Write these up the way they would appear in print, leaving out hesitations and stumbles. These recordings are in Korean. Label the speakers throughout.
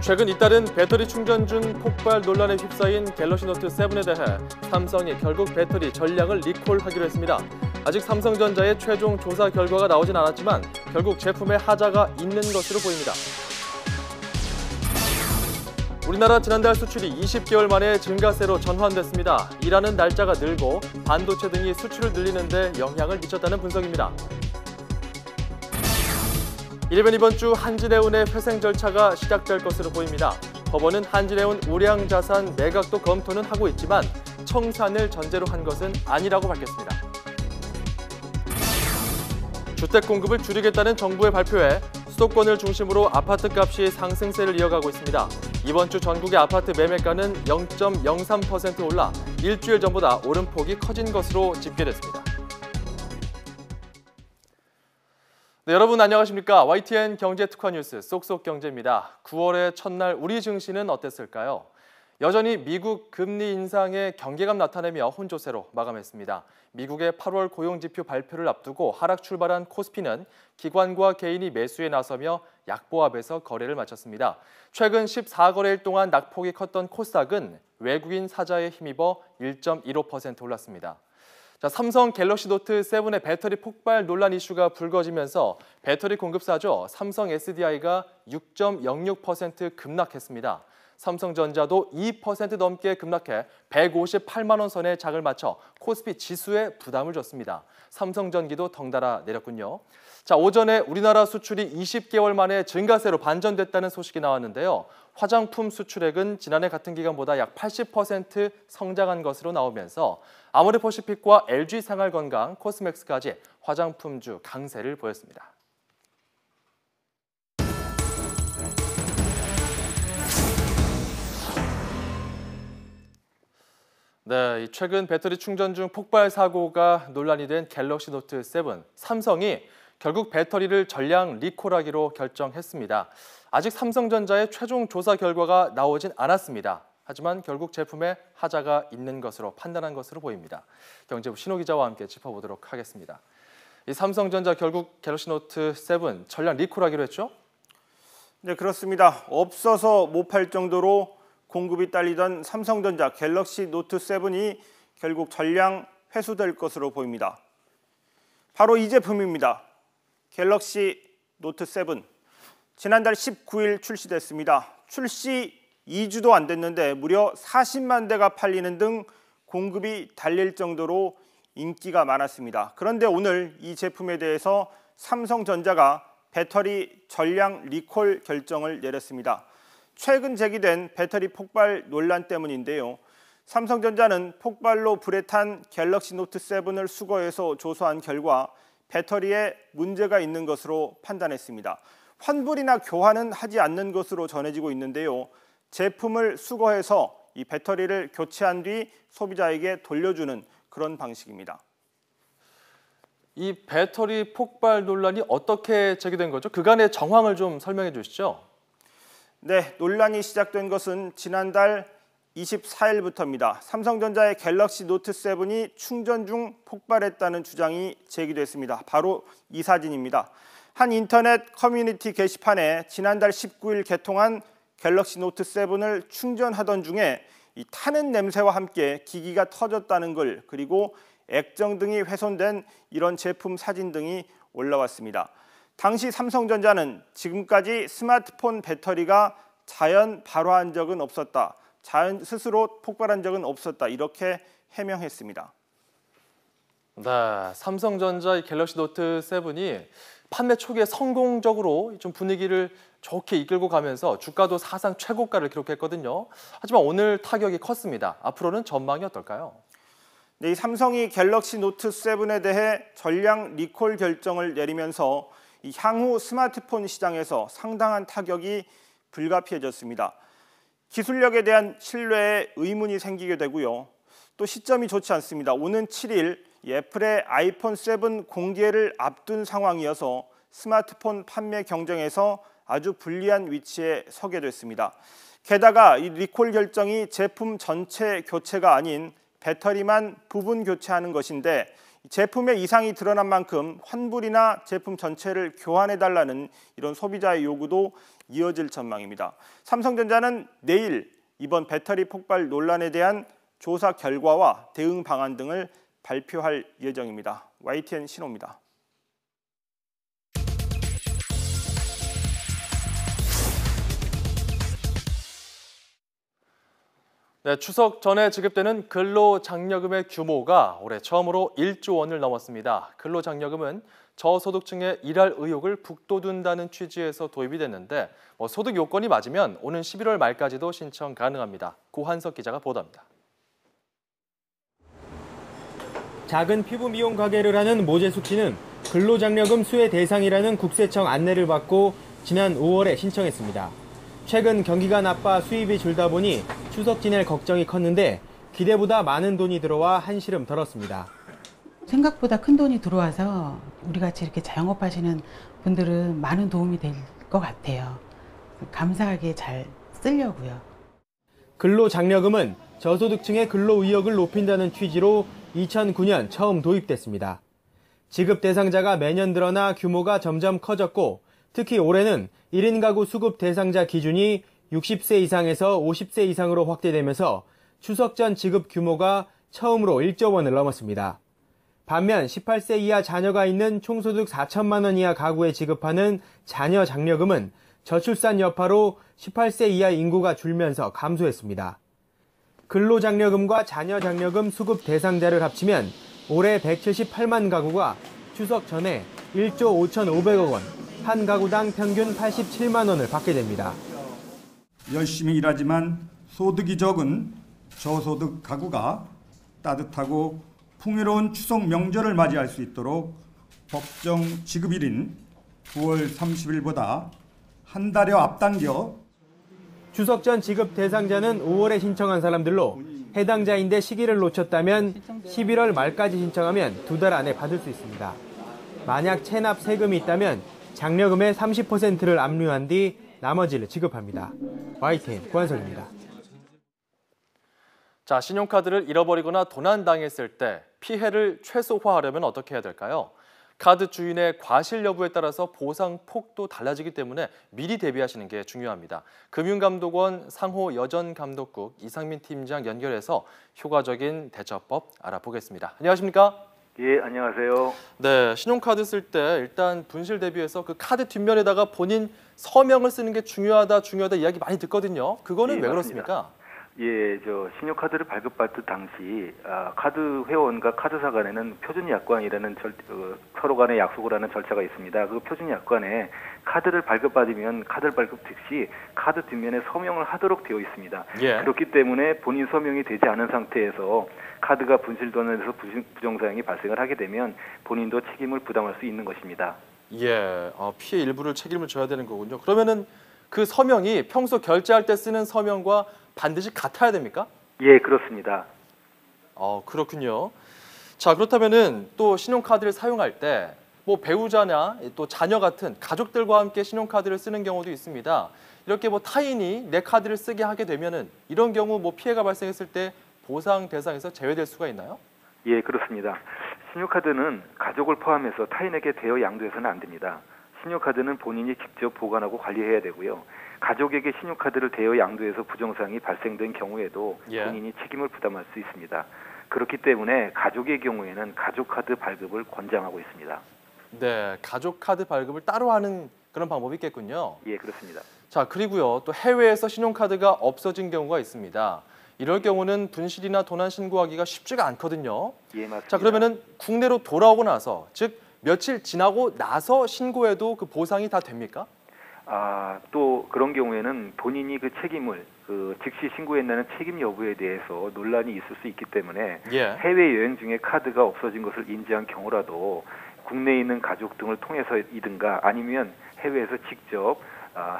Speaker 1: 최근 잇따른 배터리 충전 중 폭발 논란에 휩싸인 갤럭시 노트 7에 대해 삼성이 결국 배터리 전량을 리콜하기로 했습니다. 아직 삼성전자의 최종 조사 결과가 나오진 않았지만 결국 제품에 하자가 있는 것으로 보입니다. 우리나라 지난달 수출이 20개월 만에 증가세로 전환됐습니다. 일하는 날짜가 늘고 반도체 등이 수출을 늘리는 데 영향을 미쳤다는 분석입니다. 이르면 이번 주 한진해운의 회생 절차가 시작될 것으로 보입니다. 법원은 한진해운 우량 자산 매각도 검토는 하고 있지만 청산을 전제로 한 것은 아니라고 밝혔습니다. 주택 공급을 줄이겠다는 정부의 발표에 수도권을 중심으로 아파트값이 상승세를 이어가고 있습니다. 이번 주 전국의 아파트 매매가는 0.03% 올라 일주일 전보다 오름폭이 커진 것으로 집계됐습니다. 네, 여러분 안녕하십니까? YTN 경제특화 뉴스 쏙쏙 경제입니다. 9월의 첫날 우리 증시는 어땠을까요? 여전히 미국 금리 인상에 경계감 나타내며 혼조세로 마감했습니다. 미국의 8월 고용지표 발표를 앞두고 하락 출발한 코스피는 기관과 개인이 매수에 나서며 약보합에서 거래를 마쳤습니다. 최근 14거래일 동안 낙폭이 컸던 코스닥은 외국인 사자에 힘입어 1.15% 올랐습니다. 삼성 갤럭시 노트 7의 배터리 폭발 논란 이슈가 불거지면서 배터리 공급사죠. 삼성 SDI가 6.06% 급락했습니다. 삼성전자도 2% 넘게 급락해 158만 원 선의 장을 마쳐 코스피 지수에 부담을 줬습니다. 삼성전기도 덩달아 내렸군요. 오전에 우리나라 수출이 20개월 만에 증가세로 반전됐다는 소식이 나왔는데요. 화장품 수출액은 지난해 같은 기간보다 약 80% 성장한 것으로 나오면서 아모레퍼시픽과 LG생활건강, 코스맥스까지 화장품주 강세를 보였습니다. 네, 최근 배터리 충전 중 폭발 사고가 논란이 된 갤럭시 노트 7, 삼성이 결국 배터리를 전량 리콜하기로 결정했습니다. 아직 삼성전자의 최종 조사 결과가 나오진 않았습니다. 하지만 결국 제품에 하자가 있는 것으로 판단한 것으로 보입니다. 경제부 신호 기자와 함께 짚어보도록 하겠습니다. 이 삼성전자 결국 갤럭시 노트 7 전량 리콜하기로 했죠?
Speaker 2: 네, 그렇습니다. 없어서 못 팔 정도로 공급이 딸리던 삼성전자 갤럭시 노트 7이 결국 전량 회수될 것으로 보입니다. 바로 이 제품입니다. 갤럭시 노트 7. 지난달 19일 출시됐습니다. 출시 2주도 안 됐는데 무려 40만 대가 팔리는 등 공급이 달릴 정도로 인기가 많았습니다. 그런데 오늘 이 제품에 대해서 삼성전자가 배터리 전량 리콜 결정을 내렸습니다. 최근 제기된 배터리 폭발 논란 때문인데요. 삼성전자는 폭발로 불에 탄 갤럭시 노트 7을 수거해서 조사한 결과 배터리에 문제가 있는 것으로 판단했습니다. 환불이나 교환은 하지 않는 것으로 전해지고 있는데요. 제품을 수거해서 이 배터리를 교체한 뒤 소비자에게 돌려주는 그런 방식입니다.
Speaker 1: 이 배터리 폭발 논란이 어떻게 제기된 거죠? 그간의 정황을 좀 설명해 주시죠.
Speaker 2: 네, 논란이 시작된 것은 지난달 24일부터입니다. 삼성전자의 갤럭시 노트 7이 충전 중 폭발했다는 주장이 제기됐습니다. 바로 이 사진입니다. 한 인터넷 커뮤니티 게시판에 지난달 19일 개통한 갤럭시 노트 7을 충전하던 중에 이 타는 냄새와 함께 기기가 터졌다는 걸, 그리고 액정 등이 훼손된 이런 제품 사진 등이 올라왔습니다. 당시 삼성전자는 지금까지 스마트폰 배터리가 자연 발화한 적은 없었다. 자연 스스로 폭발한 적은 없었다. 이렇게 해명했습니다.
Speaker 1: 네, 삼성전자 이 갤럭시 노트 7이 판매 초기에 성공적으로 좀 분위기를 좋게 이끌고 가면서 주가도 사상 최고가를 기록했거든요. 하지만 오늘 타격이 컸습니다. 앞으로는 전망이 어떨까요?
Speaker 2: 네, 이 삼성이 갤럭시 노트 7에 대해 전량 리콜 결정을 내리면서 이 향후 스마트폰 시장에서 상당한 타격이 불가피해졌습니다. 기술력에 대한 신뢰에 의문이 생기게 되고요. 또 시점이 좋지 않습니다. 오는 7일 애플의 아이폰 7 공개를 앞둔 상황이어서 스마트폰 판매 경쟁에서 아주 불리한 위치에 서게 됐습니다. 게다가 이 리콜 결정이 제품 전체 교체가 아닌 배터리만 부분 교체하는 것인데 제품에 이상이 드러난 만큼 환불이나 제품 전체를 교환해달라는 이런 소비자의 요구도 이어질 전망입니다. 삼성전자는 내일 이번 배터리 폭발 논란에 대한 조사 결과와 대응 방안 등을 발표할 예정입니다. YTN 신호입니다.
Speaker 1: 네, 추석 전에 지급되는 근로장려금의 규모가 올해 처음으로 1조 원을 넘었습니다. 근로장려금은 저소득층의 일할 의욕을 북돋운다는 취지에서 도입이 됐는데 소득 요건이 맞으면 오는 11월 말까지도 신청 가능합니다. 고한석 기자가 보도합니다.
Speaker 3: 작은 피부 미용 가게를 하는 모재숙 씨는 근로장려금 수혜 대상이라는 국세청 안내를 받고 지난 5월에 신청했습니다. 최근 경기가 나빠 수입이 줄다 보니 추석 지낼 걱정이 컸는데 기대보다 많은 돈이 들어와 한시름 덜었습니다.
Speaker 4: 생각보다 큰 돈이 들어와서 우리 같이 이렇게 자영업 하시는 분들은 많은 도움이 될 것 같아요. 감사하게 잘 쓰려고요.
Speaker 3: 근로장려금은 저소득층의 근로의욕을 높인다는 취지로 2009년 처음 도입됐습니다. 지급 대상자가 매년 늘어나 규모가 점점 커졌고 특히 올해는 1인 가구 수급 대상자 기준이 60세 이상에서 50세 이상으로 확대되면서 추석 전 지급 규모가 처음으로 1조 원을 넘었습니다. 반면 18세 이하 자녀가 있는 총소득 4천만 원 이하 가구에 지급하는 자녀 장려금은 저출산 여파로 18세 이하 인구가 줄면서 감소했습니다. 근로장려금과 자녀장려금 수급 대상자를 합치면 올해 178만 가구가 추석 전에 1조 5,500억 원, 한 가구당 평균 87만 원을 받게 됩니다.
Speaker 5: 열심히 일하지만 소득이 적은 저소득 가구가 따뜻하고 풍요로운 추석 명절을 맞이할 수 있도록 법정 지급일인 9월 30일보다 한 달여 앞당겨
Speaker 3: 추석 전 지급 대상자는 5월에 신청한 사람들로 해당자인데 시기를 놓쳤다면 11월 말까지 신청하면 2달 안에 받을 수 있습니다. 만약 체납 세금이 있다면 장려금의 30%를 압류한 뒤 나머지를 지급합니다. YTN 고한석입니다.
Speaker 1: 자, 신용카드를 잃어버리거나 도난당했을 때 피해를 최소화하려면 어떻게 해야 될까요? 카드 주인의 과실 여부에 따라서 보상 폭도 달라지기 때문에 미리 대비하시는 게 중요합니다. 금융감독원 상호여전감독국 이상민 팀장 연결해서 효과적인 대처법 알아보겠습니다. 안녕하십니까?
Speaker 6: 예, 안녕하세요.
Speaker 1: 네, 신용카드 쓸 때 일단 분실 대비해서 그 카드 뒷면에다가 본인 서명을 쓰는 게 중요하다 이야기 많이 듣거든요. 그거는
Speaker 6: 예,
Speaker 1: 왜
Speaker 6: 맞습니다.
Speaker 1: 그렇습니까?
Speaker 6: 예, 신용카드를 발급받을 당시 카드 회원과 카드사 간에는 표준약관이라는 서로 간에 약속을 하는 절차가 있습니다. 그 표준약관에 카드를 발급받으면 카드를 발급 즉시 카드 뒷면에 서명을 하도록 되어 있습니다.
Speaker 1: 예.
Speaker 6: 그렇기 때문에 본인 서명이 되지 않은 상태에서 카드가 분실되면서 부정사용이 발생을 하게 되면 본인도 책임을 부담할 수 있는 것입니다.
Speaker 1: 예, 피해 일부를 책임을 져야 되는 거군요. 그러면은 그 서명이 평소 결제할 때 쓰는 서명과 반드시 같아야 됩니까?
Speaker 6: 예, 그렇습니다.
Speaker 1: 그렇군요. 자, 그렇다면은 또 신용카드를 사용할 때 뭐 배우자나 또 자녀 같은 가족들과 함께 신용카드를 쓰는 경우도 있습니다. 이렇게 뭐 타인이 내 카드를 쓰게 하게 되면은 이런 경우 뭐 피해가 발생했을 때 보상 대상에서 제외될 수가 있나요?
Speaker 6: 예, 그렇습니다. 신용카드는 가족을 포함해서 타인에게 대여 양도해서는 안 됩니다. 신용카드는 본인이 직접 보관하고 관리해야 되고요. 가족에게 신용카드를 대여 양도해서 부정사항이 발생된 경우에도
Speaker 1: 예.
Speaker 6: 본인이 책임을 부담할 수 있습니다. 그렇기 때문에 가족의 경우에는 가족카드 발급을 권장하고 있습니다.
Speaker 1: 네, 가족카드 발급을 따로 하는 그런 방법이 있겠군요.
Speaker 6: 예, 그렇습니다.
Speaker 1: 자, 그리고요. 또 해외에서 신용카드가 없어진 경우가 있습니다. 이럴 경우는 분실이나 도난 신고하기가 쉽지가 않거든요.
Speaker 6: 예, 맞습니다.
Speaker 1: 자, 그러면은 국내로 돌아오고 나서, 즉 며칠 지나고 나서 신고해도 그 보상이 다 됩니까?
Speaker 6: 또 그런 경우에는 본인이 그 책임을 즉시 신고했다는 책임 여부에 대해서 논란이 있을 수 있기 때문에
Speaker 1: 예.
Speaker 6: 해외 여행 중에 카드가 없어진 것을 인지한 경우라도 국내에 있는 가족 등을 통해서이든가 아니면 해외에서 직접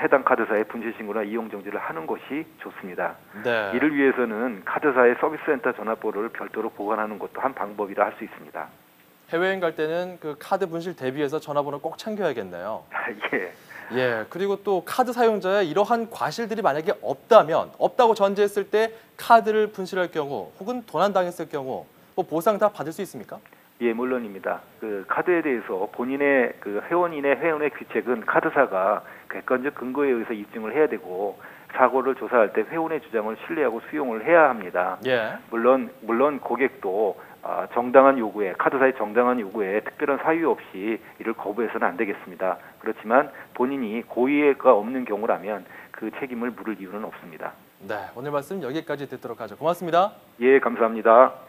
Speaker 6: 해당 카드사의 분실 신고나 이용 정지를 하는 것이 좋습니다.
Speaker 1: 네.
Speaker 6: 이를 위해서는 카드사의 서비스센터 전화번호를 별도로 보관하는 것도 한 방법이라 할 수 있습니다.
Speaker 1: 해외여행 갈 때는 그 카드 분실 대비해서 전화번호 꼭 챙겨야겠네요.
Speaker 6: 예.
Speaker 1: 예, 그리고 또 카드 사용자의 이러한 과실들이 만약에 없다고 전제했을 때 카드를 분실할 경우 혹은 도난당했을 경우 뭐 보상 다 받을 수 있습니까?
Speaker 6: 예, 물론입니다. 그 카드에 대해서 본인의 그 회원의 귀책은 카드사가 객관적 근거에 의해서 입증을 해야 되고 사고를 조사할 때 회원의 주장을 신뢰하고 수용을 해야 합니다.
Speaker 1: 예.
Speaker 6: 물론 고객도 정당한 요구에 카드사의 정당한 요구에 특별한 사유 없이 이를 거부해서는 안 되겠습니다. 그렇지만 본인이 고의가 없는 경우라면 그 책임을 물을 이유는 없습니다.
Speaker 1: 네, 오늘 말씀 여기까지 듣도록 하죠. 고맙습니다.
Speaker 6: 예, 감사합니다.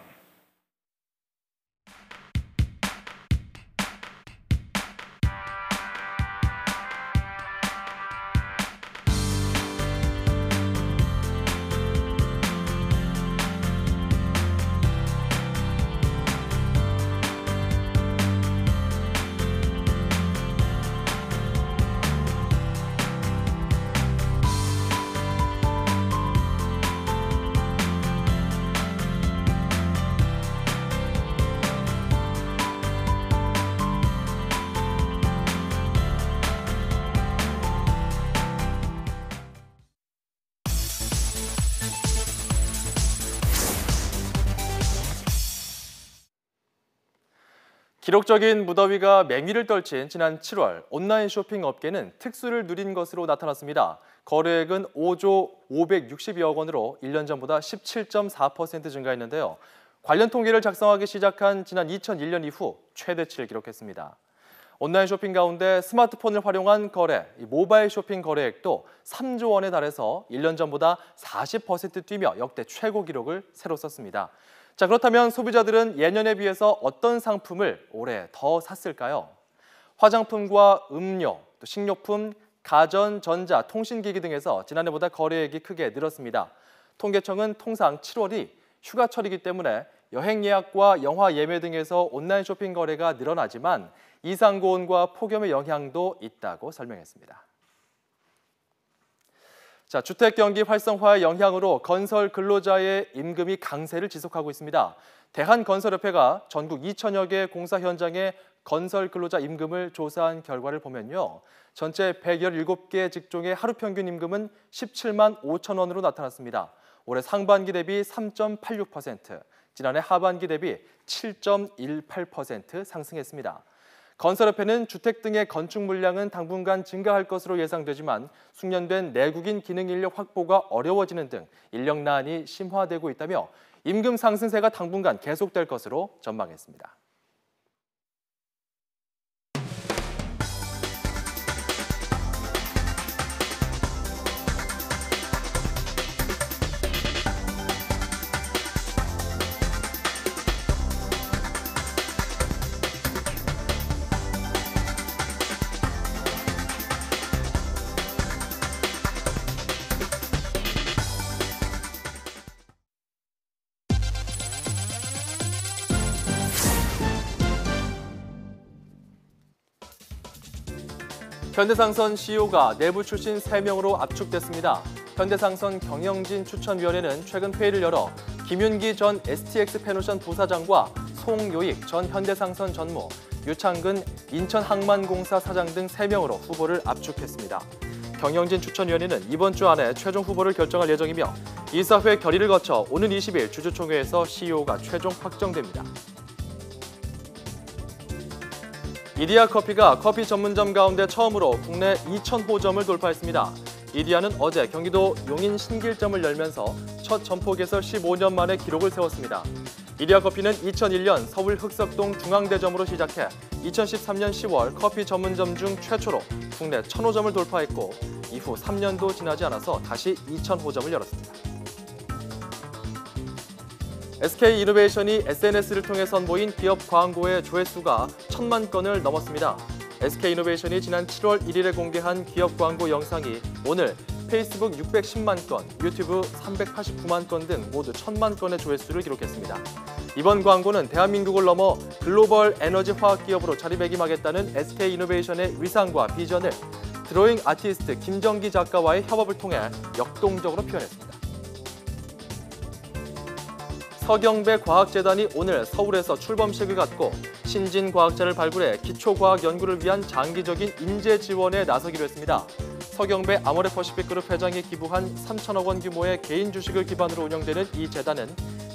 Speaker 6: 기록적인 무더위가 맹위를 떨친 지난 7월 온라인 쇼핑 업계는 특수를 누린 것으로 나타났습니다. 거래액은 5조 560여억 원으로 1년 전보다 17.4% 증가했는데요. 관련 통계를 작성하기 시작한 지난 2001년 이후 최대치를 기록했습니다. 온라인 쇼핑 가운데 스마트폰을 활용한 거래, 모바일 쇼핑 거래액도 3조 원에 달해서 1년 전보다 40% 뛰며 역대 최고 기록을 새로 썼습니다. 자, 그렇다면 소비자들은 예년에 비해서 어떤 상품을 올해 더 샀을까요? 화장품과 음료, 또 식료품, 가전, 전자, 통신기기 등에서 지난해보다 거래액이 크게 늘었습니다. 통계청은 통상 7월이 휴가철이기 때문에 여행 예약과 영화 예매 등에서 온라인 쇼핑 거래가 늘어나지만 이상고온과 폭염의 영향도 있다고 설명했습니다. 자, 주택 경기 활성화의 영향으로 건설 근로자의 임금이 강세를 지속하고 있습니다. 대한건설협회가 전국 2천여 개 공사 현장의 건설 근로자 임금을 조사한 결과를 보면요. 전체 117개 직종의 하루 평균 임금은 17만 5천 원으로 나타났습니다. 올해 상반기 대비 3.86%, 지난해 하반기 대비 7.18% 상승했습니다. 건설협회는 주택 등의 건축 물량은 당분간 증가할 것으로 예상되지만 숙련된 내국인 기능 인력 확보가 어려워지는 등 인력난이 심화되고 있다며 임금 상승세가 당분간 계속될 것으로 전망했습니다. 현대상선 CEO가 내부 출신 3명으로 압축됐습니다. 현대상선 경영진 추천위원회는 최근 회의를 열어 김윤기 전 STX 페노션 부사장과 송요익 전 현대상선 전무, 유창근 인천항만공사 사장 등 3명으로 후보를 압축했습니다. 경영진 추천위원회는 이번 주 안에 최종 후보를 결정할 예정이며 이사회 결의를 거쳐 오는 20일 주주총회에서 CEO가 최종 확정됩니다. 이디야 커피가 커피 전문점 가운데 처음으로 국내 2,000호점을 돌파했습니다. 이디야는 어제 경기도 용인 신길점을 열면서 첫 점포 개설 15년 만에 기록을 세웠습니다. 이디야 커피는 2001년 서울 흑석동 중앙대점으로 시작해 2013년 10월 커피 전문점 중 최초로 국내 1,000호점을 돌파했고 이후 3년도 지나지 않아서 다시 2,000호점을 열었습니다. SK이노베이션이 SNS를 통해 선보인 기업 광고의 조회수가 1,000만 건을 넘었습니다. SK이노베이션이 지난 7월 1일에 공개한 기업 광고 영상이 오늘 페이스북 610만 건, 유튜브 389만 건 등 모두 1,000만 건의 조회수를 기록했습니다. 이번 광고는 대한민국을 넘어 글로벌 에너지 화학 기업으로 자리매김하겠다는 SK이노베이션의 위상과 비전을 드로잉 아티스트 김정기 작가와의 협업을 통해 역동적으로 표현했습니다. 서경배 과학재단이 오늘 서울에서 출범식을 갖고 신진 과학자를 발굴해 기초과학 연구를 위한 장기적인 인재 지원에 나서기로 했습니다. 서경배 아모레퍼시픽그룹 회장이 기부한 3천억 원 규모의 개인 주식을 기반으로 운영되는 이 재단은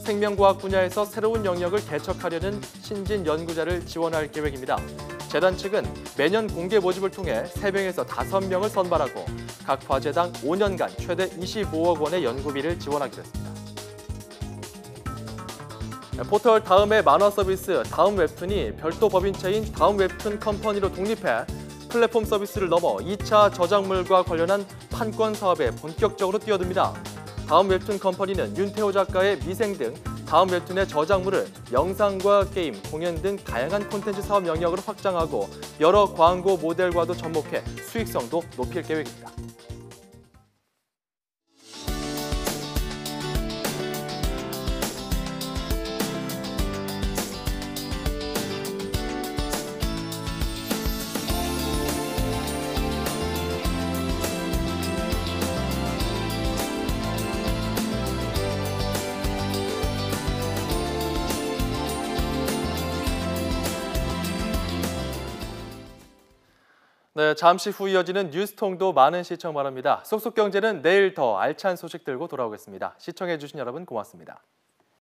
Speaker 1: 생명과학 분야에서 새로운 영역을 개척하려는 신진 연구자를 지원할 계획입니다. 재단 측은 매년 공개 모집을 통해 3명에서 5명을 선발하고 각 과제당 5년간 최대 25억 원의 연구비를 지원하기로 했습니다. 포털 다음의 만화 서비스 다음 웹툰이 별도 법인체인 다음 웹툰 컴퍼니로 독립해 플랫폼 서비스를 넘어 2차 저작물과 관련한 판권 사업에 본격적으로 뛰어듭니다. 다음 웹툰 컴퍼니는 윤태호 작가의 미생 등 다음 웹툰의 저작물을 영상과 게임, 공연 등 다양한 콘텐츠 사업 영역으로 확장하고 여러 광고 모델과도 접목해 수익성도 높일 계획입니다. 네, 잠시 후 이어지는 뉴스통도 많은 시청 바랍니다. 쏙쏙경제는 내일 더 알찬 소식들고 돌아오겠습니다. 시청해주신 여러분 고맙습니다.